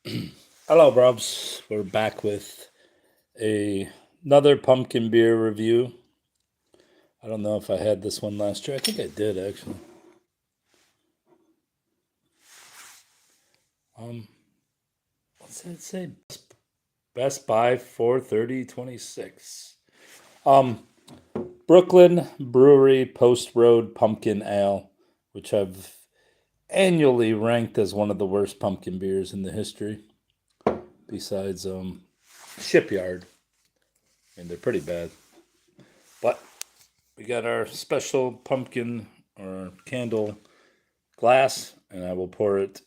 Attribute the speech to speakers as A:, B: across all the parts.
A: Hello, brubs. We're back with another pumpkin beer review. I don't know if I had this one last year. I think I did actually. What's it say? Best Buy 4/30/26. Brooklyn Brewery Post Road Pumpkin Ale, which I've annually ranked as one of the worst pumpkin beers in the history. Besides Shipyard. And they're pretty bad. But we got our special pumpkin or candle glass, and I will pour it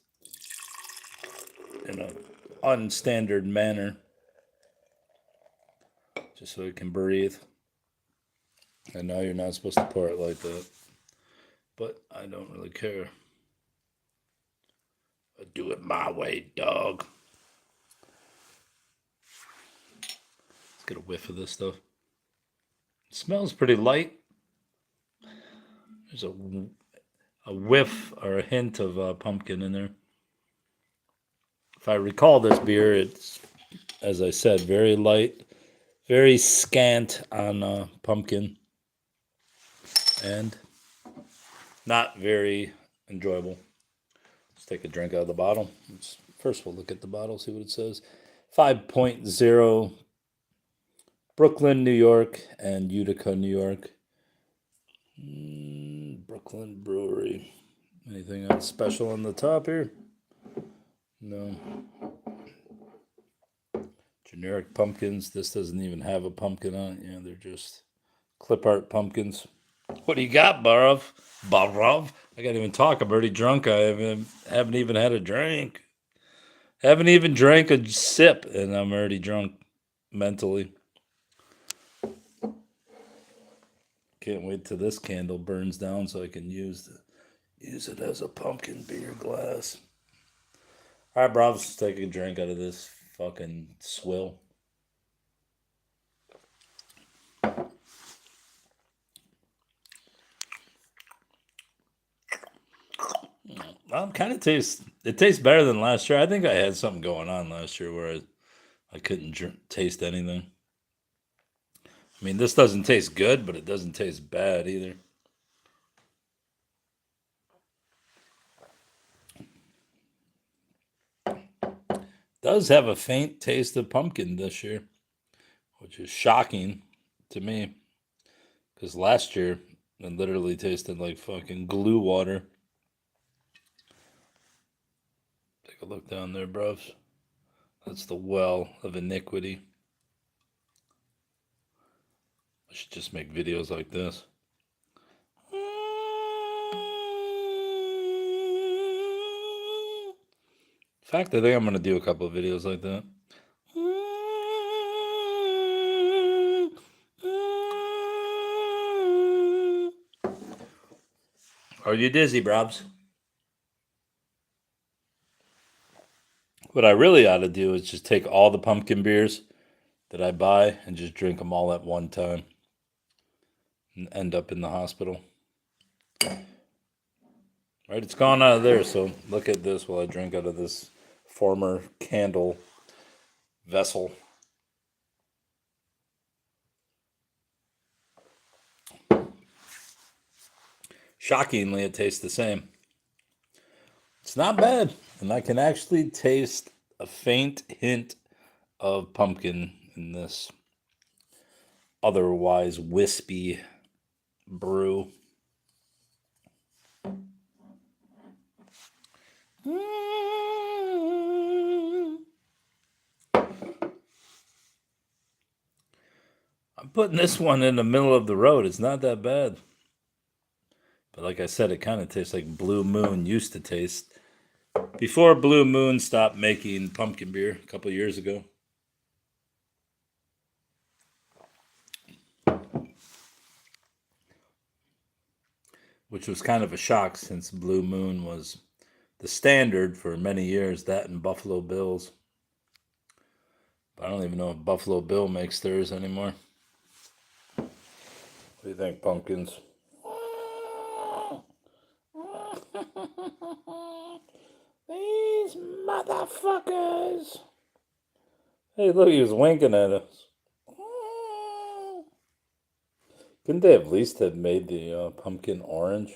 A: in an unstandard manner just so it can breathe. I know you're not supposed to pour it like that, but I don't really care. I do it my way, dog. Let's get a whiff of this stuff. It smells pretty light. There's a whiff or a hint of pumpkin in there. If I recall this beer, it's, as I said, very light, very scant on pumpkin, and not very enjoyable. Let's take a drink out of the bottle. First, we'll look at the bottle, see what it says. 5.0 Brooklyn, New York, and Utica, New York. Brooklyn Brewery. Anything else special on the top here? No. Generic pumpkins. This doesn't even have a pumpkin on it. Yeah, they're just clip art pumpkins. What do you got, Barav? Barav? I can't even talk. I'm already drunk. I haven't even had a drink. Haven't even drank a sip, and I'm already drunk mentally. Can't wait till this candle burns down so I can use it as a pumpkin beer glass. All right, bro, let's take a drink out of this fucking swill. Well, it tastes better than last year. I think I had something going on last year where I couldn't taste anything. I mean, this doesn't taste good, but it doesn't taste bad either. Does have a faint taste of pumpkin this year, which is shocking to me. Because last year, it literally tasted like fucking glue water. Take a look down there, bros. That's the well of iniquity. I should just make videos like this. In fact, I think I'm going to do a couple of videos like that. Are you dizzy, brobs? What I really ought to do is just take all the pumpkin beers that I buy and just drink them all at one time and end up in the hospital. Right, it's gone out of there, so look at this while I drink out of this former candle vessel. Shockingly, it tastes the same. It's not bad, and I can actually taste a faint hint of pumpkin in this otherwise wispy brew. I'm putting this one in the middle of the road. It's not that bad. But like I said, it kind of tastes like Blue Moon used to taste before Blue Moon stopped making pumpkin beer a couple years ago. Which was kind of a shock since Blue Moon was the standard for many years, that and Buffalo Bills. But I don't even know if Buffalo Bill makes theirs anymore. What do you think, pumpkins? These motherfuckers. Hey, look, he was winking at us. Couldn't they at least have made the pumpkin orange?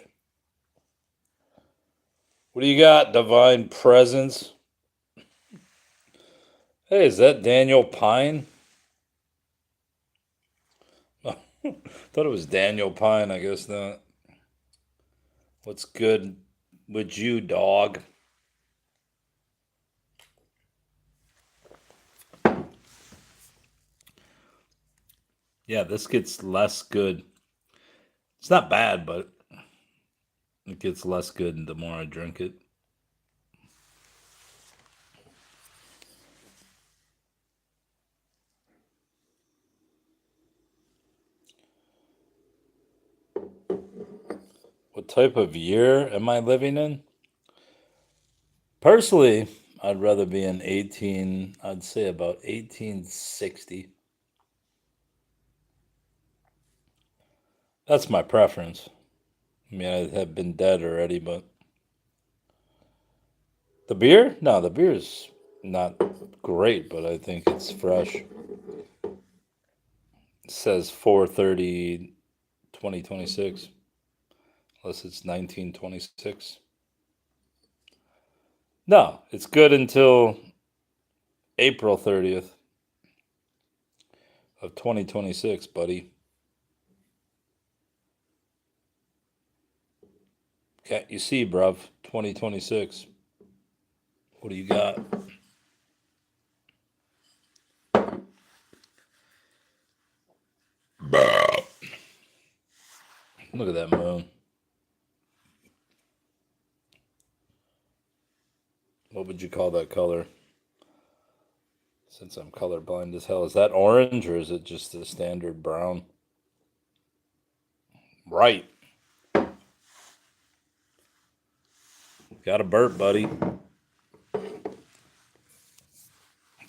A: What do you got, Divine Presence? Hey, is that Daniel Pine? Thought it was Daniel Pine, I guess not. What's good with you, dog? Yeah, this gets less good. It's not bad, but it gets less good the more I drink it. What type of year am I living in? Personally, I'd rather be in I'd say about 1860. That's my preference. I mean, I have been dead already, but the beer? No, the beer is not great, but I think it's fresh. It says 430 2026, unless it's 1926. No, it's good until April 30th of 2026, buddy. Can't you see, bruv? 2026. What do you got? Look at that moon. What would you call that color? Since I'm colorblind as hell, is that orange or is it just a standard brown? Right. Got a burp, buddy.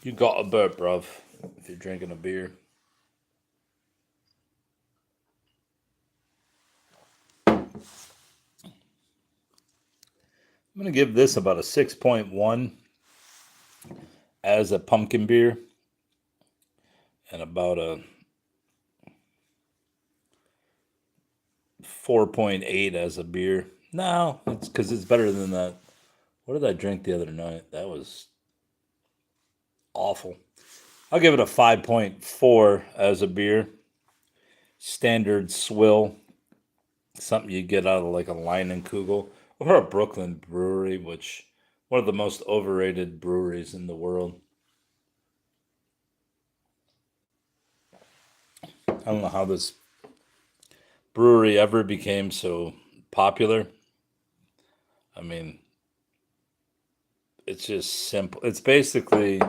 A: You got a burp, bruv, if you're drinking a beer. I'm going to give this about a 6.1 as a pumpkin beer and about a 4.8 as a beer. No, it's because it's better than that. What did I drink the other night? That was awful. I'll give it a 5.4 as a beer. Standard swill. Something you get out of like a Leinenkugel or a Brooklyn brewery, which one of the most overrated breweries in the world. I don't know how this brewery ever became so popular. I mean, it's just simple. It's basically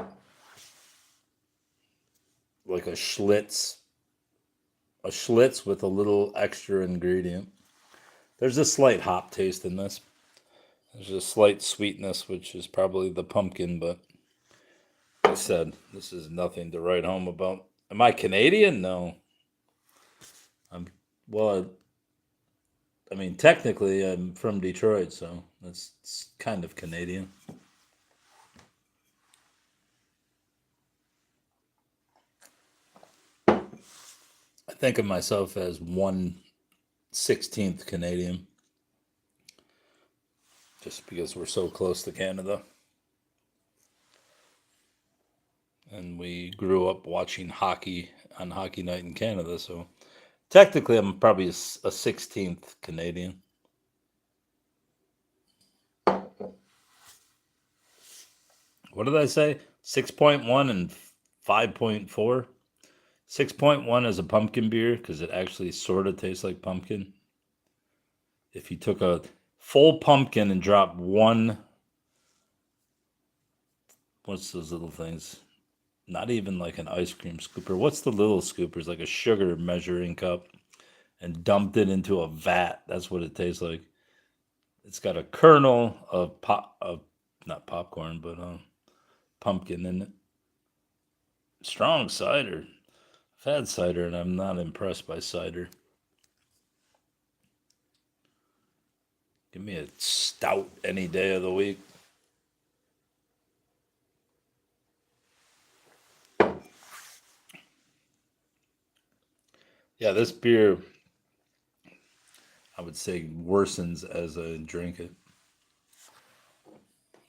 A: like a Schlitz with a little extra ingredient. There's a slight hop taste in this. There's a slight sweetness, which is probably the pumpkin, but like I said, this is nothing to write home about. Am I Canadian? No. I'm well. I mean, technically, I'm from Detroit, so that's kind of Canadian. I think of myself as 1/16th Canadian, just because we're so close to Canada. And we grew up watching hockey on Hockey Night in Canada, so technically I'm probably a 16th Canadian. What did I say? 6.1 and 5.4? 6.1 is a pumpkin beer because it actually sort of tastes like pumpkin. If you took a full pumpkin and dropped one, what's those little things? Not even like an ice cream scooper. What's the little scoopers? Like a sugar measuring cup, and dumped it into a vat. That's what it tastes like. It's got a kernel of not popcorn, but pumpkin in it. Strong cider. I've had cider, and I'm not impressed by cider. Give me a stout any day of the week. Yeah, this beer, I would say, worsens as I drink it.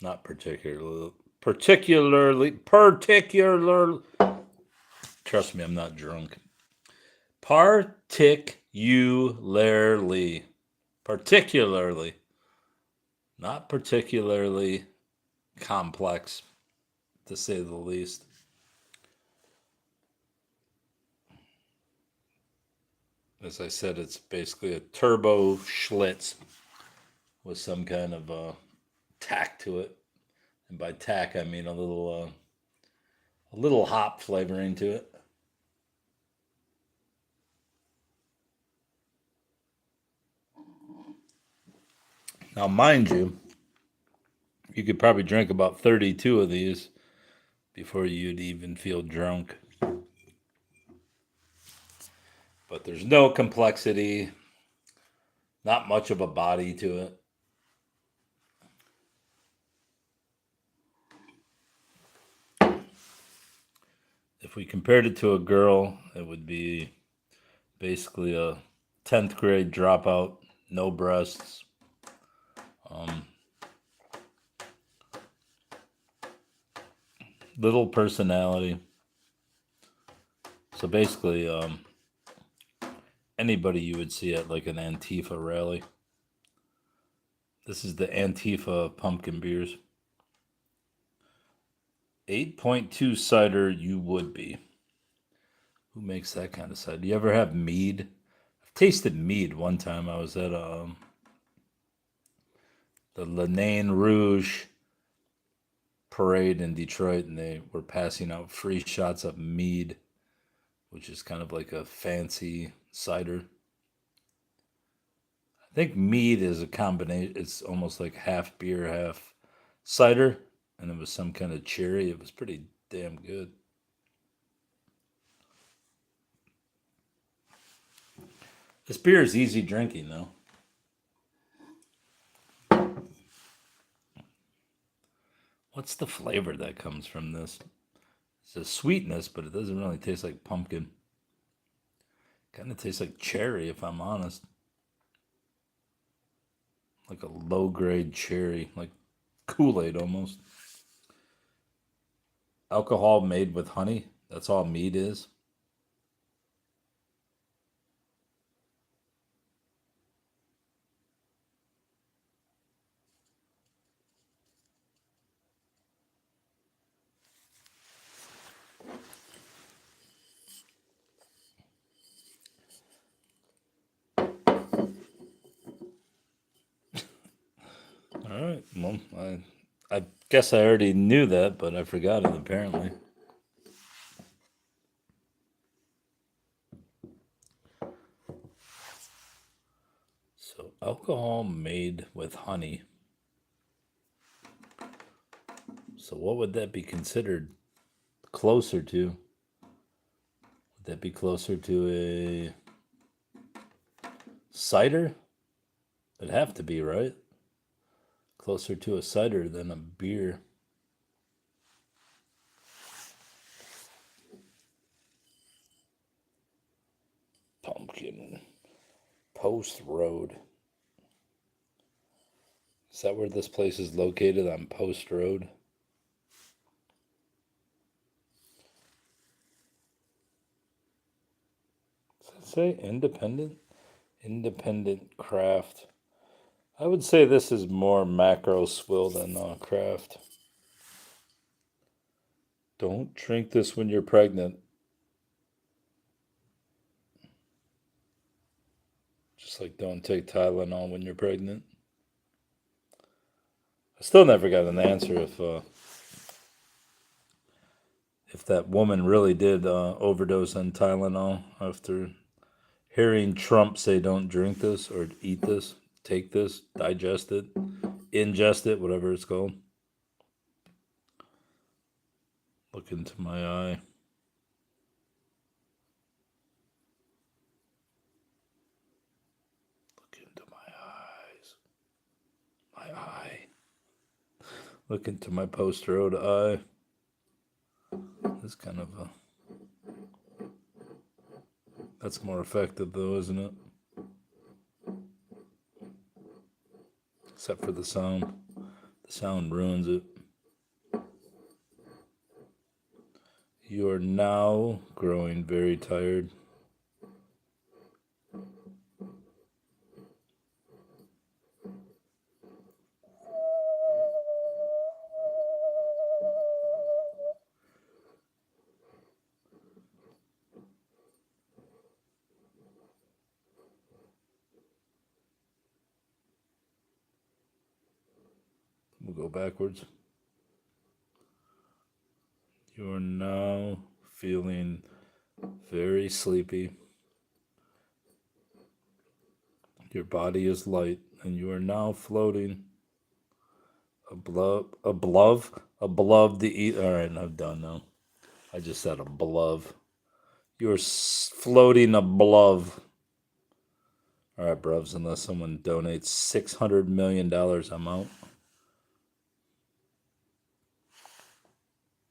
A: Not particularly. Particularly. Trust me, I'm not drunk. Particularly. Particularly. Not particularly complex, to say the least. As I said, it's basically a turbo Schlitz with some kind of tack to it. And by tack, I mean a little hop flavoring to it. Now, mind you, you could probably drink about 32 of these before you'd even feel drunk. But there's no complexity, not much of a body to it. If we compared it to a girl, it would be basically a 10th grade dropout, no breasts. Little personality. So basically, anybody you would see at like an Antifa rally. This is the Antifa pumpkin beers. 8.2 cider, you would be. Who makes that kind of cider? Do you ever have mead? I've tasted mead one time. I was at the Lenain Rouge parade in Detroit, and they were passing out free shots of mead, which is kind of like a fancy cider. I think mead is a combination. It's almost like half beer, half cider, and it was some kind of cherry. It was pretty damn good. This beer is easy drinking, though. What's the flavor that comes from this? It's a sweetness, but it doesn't really taste like pumpkin. Kind of tastes like cherry, if I'm honest. Like a low grade cherry, like Kool-Aid almost. Alcohol made with honey. That's all mead is. All right. Well, I guess I already knew that, but I forgot it apparently. So, alcohol made with honey. So, what would that be considered closer to? Would that be closer to a cider? It'd have to be, right? Closer to a cider than a beer. Pumpkin. Post Road. Is that where this place is located, on Post Road? Does it say independent? Independent craft. I would say this is more macro swill than craft. Don't drink this when you're pregnant. Just like don't take Tylenol when you're pregnant. I still never got an answer if that woman really did overdose on Tylenol after hearing Trump say don't drink this or eat this, take this, digest it, ingest it, whatever it's called. Look into my eye. Look into my eyes. My eye. Look into my post road eye. This kind of That's more effective, though, isn't it? Except for the sound. The sound ruins it. You are now growing very tired. We'll go backwards. You are now feeling very sleepy. Your body is light, and you are now floating above the All right, I'm done now. I just said above. You are floating above. All right, bruvs. Unless someone donates $600 million, I'm out.